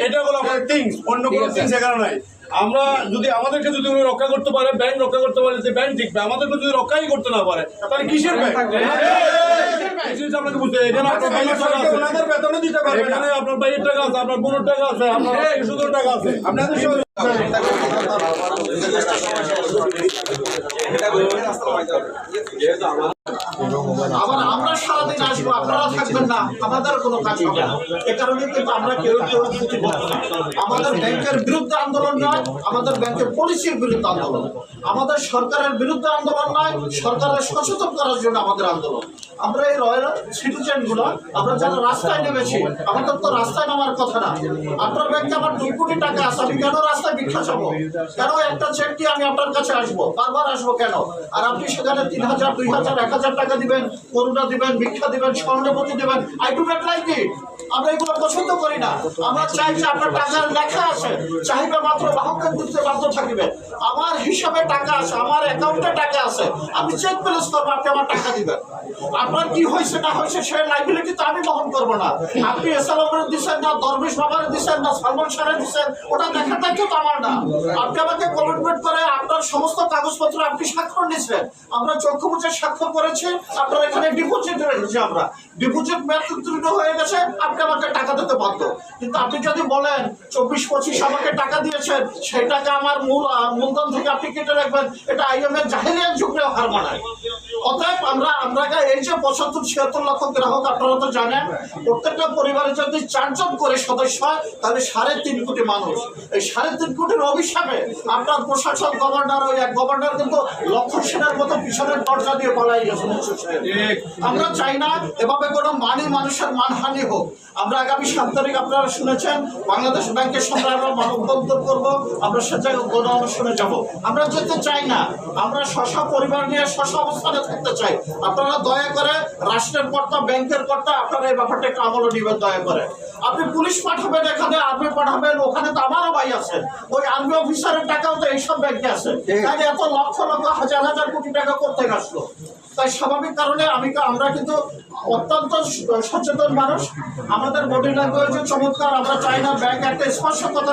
এটা হলো আমাদের থিংস, অন্য কোনো থিংস এখানে নাই। আমরা যদি আমাদেরকে যদি উনি রক্ষা করতে পারে, ব্যাংক রক্ষা করতে পারে, যে ব্যাংক টিকবে, আমাদেরকে যদি রক্ষাই করতে না পারে তাহলে কিসের ব্যাংক? আপনাকে বুঝতে এখানে আপনার ভাইয়ের টাকা আছে, ওনাদের বেতনও দিতে পারবে, এখানে আপনার ভাইয়ের টাকা আছে, আপনার বোনের টাকা আছে, আপনার শিশুদের টাকা আছে, আপনাদের আবার আমরা সারাদিন আসবো, আপনারা থাকবেন না, আমাদের কোনো কাজ হবে না। এ কারণে কিন্তু আমরা কেউ আমাদের ব্যাংকের বিরুদ্ধে আন্দোলন নয়, আমাদের ব্যাংকের পলিসির বিরুদ্ধে আন্দোলন, আমাদের সরকারের বিরুদ্ধে আন্দোলন নয়, সরকারের সচেতন করার জন্য আমাদের আন্দোলন। আমরা এই রয়্যাল সিটিজেন গুলো আমরা যারা রাস্তায় নেমেছি, আমাদের তো রাস্তায় নামার কথা না। আপনার ব্যাংকে আমার 2 কোটি টাকা আছে, আমি কেন রাস্তায় ভিক্ষা চাবো? কেন একটা চেক দিয়ে আমি আপনার কাছে আসবো, বারবার আসবো কেন? আর আপনি সেখানে 3000, 2000, 1000 টাকা দিবেন, করুণা দিবেন, ভিক্ষা দিবেন, স্বর্ণপতি দিবেন। I do not like it. আমরা এগুলো পছন্দ করি না। আমরা চাই যে আপনার টাকার লেখা আছে, চাহিদা মাত্র বাহকের দিতে বাধ্য থাকবে। আমার হিসাবে টাকা আছে, আমার অ্যাকাউন্টে টাকা আছে, আমি চেক ব্যালেন্স করবো, আপনি আমার টাকা দিবেন। আপনার কি হয়েছে না হয়েছে সে লাইবিলিটি তো আমি বহন করবো না। আপনি এসআলমের দিচ্ছেন না, দরবেশ বাবার দিচ্ছেন না, সালমান শাহের দিচ্ছেন, ওটা দেখার দায়িত্ব তো আমার না। আপনি আমাকে কমিটমেন্ট করে আপনার সমস্ত কাগজপত্র আপনি স্বাক্ষর নিচ্ছেন, আমরা চক্ষু মুছে স্বাক্ষর করেছি, আপনার এখানে ডিপোজিট রেখেছি, আমরা ডিপোজিট মেয়াদ উত্তীর্ণ হয়ে গেছে, আপনি আমাকে টাকা দিতে বাধ্য। কিন্তু আপনি যদি বলেন 24-25 আমাকে টাকা দিয়েছেন, সেই টাকা আমার মূলধন থেকে আপনি কেটে রাখবেন, এটা আইএমএফ জাহেলিয়াত যুগেও হার মানায়। অতএব আমরা এই যে 75-76 লক্ষ গ্রাহক, আপনারা তো জানেন, প্রত্যেকটা পরিবারে যদি 4 জন করে সদস্য হয় তাহলে 3.5 কোটি মানুষ। এই 3.5 কোটির অভিশাপে আপনার প্রশাসন, গভর্নর, ওই এক গভর্নর কিন্তু লক্ষ্য সেনের মতো পিছনের দরজা দিয়ে পালাই গেছে। আমরা চাই না এভাবে কোনো মানুষের মানহানি হোক। আমরা আগামী 7 তারিখ আপনারা শুনেছেন বাংলাদেশ ব্যাংকের সঙ্গে আমরা মানববন্ধন করবো, আমরা সে জায়গায় গণ অনুষ্ঠানে যাবো। আমরা যেতে চাই না, আমরা পরিবার নিয়ে অবস্থানে থাকতে চাই। আপনারা দয়া করে রাষ্ট্রের কর্তা, ব্যাংকের কর্তা, আপনারা এই ব্যাপারটা একটু আমল নিবেন দয়া করে। আপনি পুলিশ পাঠাবেন, এখানে আর্মি পাঠাবেন, ওখানে তো আমারও ভাই আছে, ওই আর্মি অফিসারের টাকাও তো এইসব ব্যাংকে আছে। তাহলে এত লক্ষ লক্ষ হাজার হাজার কোটি টাকা করতে আসলো। তাই স্বাভাবিক কারণে আমরা কিন্তু অত্যন্ত সচেতন মানুষ, আমাদের বডি ল্যাঙ্গুয়েজ চমৎকার। আমরা চাই না ব্যাংক একটা স্পর্শ কথা